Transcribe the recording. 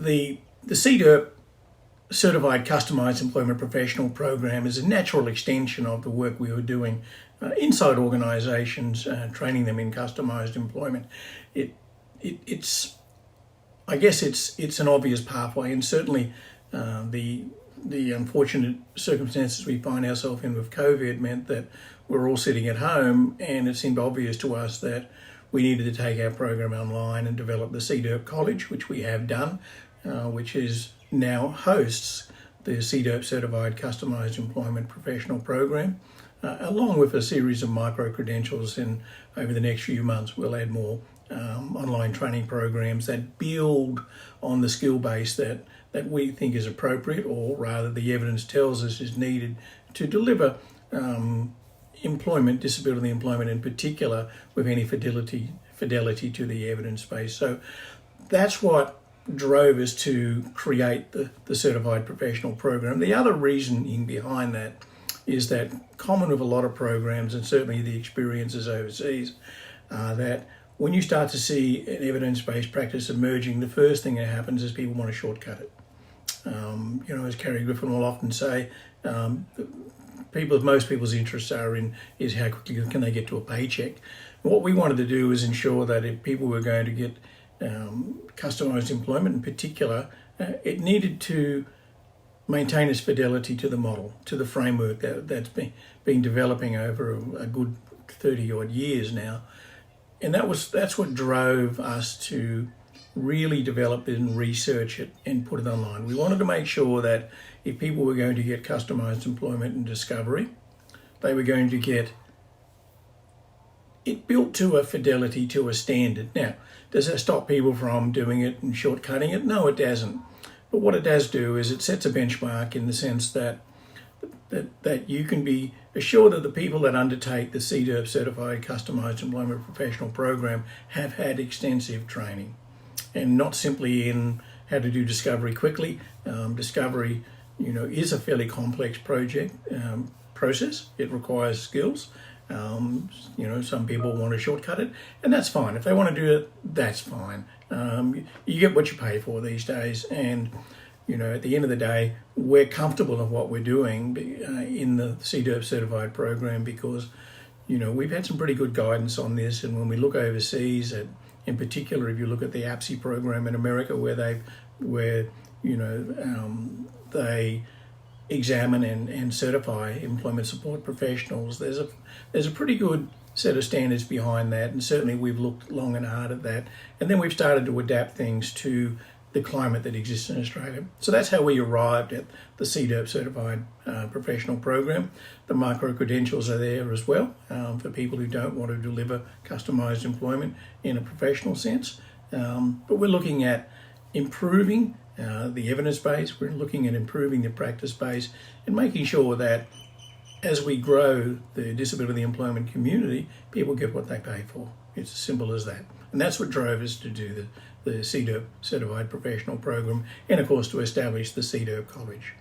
the CDERP Certified Customised Employment Professional Program is a natural extension of the work we were doing inside organisations, training them in customised employment. It's I guess it's an obvious pathway, and certainly the unfortunate circumstances we find ourselves in with COVID meant that we're all sitting at home, and it seemed obvious to us that we needed to take our program online and develop the CDERP College, which we have done, which is now hosts the CDERP Certified Customised Employment Professional Program, along with a series of micro-credentials. And over the next few months, we'll add more online training programs that build on the skill base that we think is appropriate, or rather the evidence tells us is needed to deliver employment, disability employment in particular, with any fidelity to the evidence base. So that's what drove us to create the Certified Professional Program. The other reasoning behind that is that common with a lot of programs, and certainly the experiences overseas, that when you start to see an evidence-based practice emerging, the first thing that happens is people want to shortcut it. As Carrie Griffin will often say, most people's interests are in is how quickly can they get to a paycheck. And what we wanted to do is ensure that if people were going to get customised employment in particular, it needed to maintain its fidelity to the model, to the framework that's been developing over a good 30 odd years now. And that's what drove us to really develop it and research it and put it online. We wanted to make sure that if people were going to get customised employment and discovery, they were going to get it built to a fidelity, to a standard. Now, does that stop people from doing it and shortcutting it? No, it doesn't. But what it does do is it sets a benchmark in the sense that you can be assured that the people that undertake the CDERP Certified Customised Employment Professional Program have had extensive training, and not simply in how to do discovery quickly. Discovery, is a fairly complex process. It requires skills. Some people want to shortcut it, and that's fine. If they want to do it, that's fine. You get what you pay for these days, and at the end of the day, we're comfortable in what we're doing in the CDERP certified program because we've had some pretty good guidance on this. And when we look overseas, in particular, if you look at the APSI program in America, where they examine and certify employment support professionals, there's a pretty good set of standards behind that, and certainly we've looked long and hard at that, and then we've started to adapt things to the climate that exists in Australia. So that's how we arrived at the CDERP certified professional program. The micro credentials are there as well for people who don't want to deliver customised employment in a professional sense, but we're looking at improving the evidence base. We're looking at improving the practice base and making sure that as we grow the disability employment community, people get what they pay for. It's as simple as that. And that's what drove us to do the CDERP Certified Professional Program, and of course to establish the CDERP College.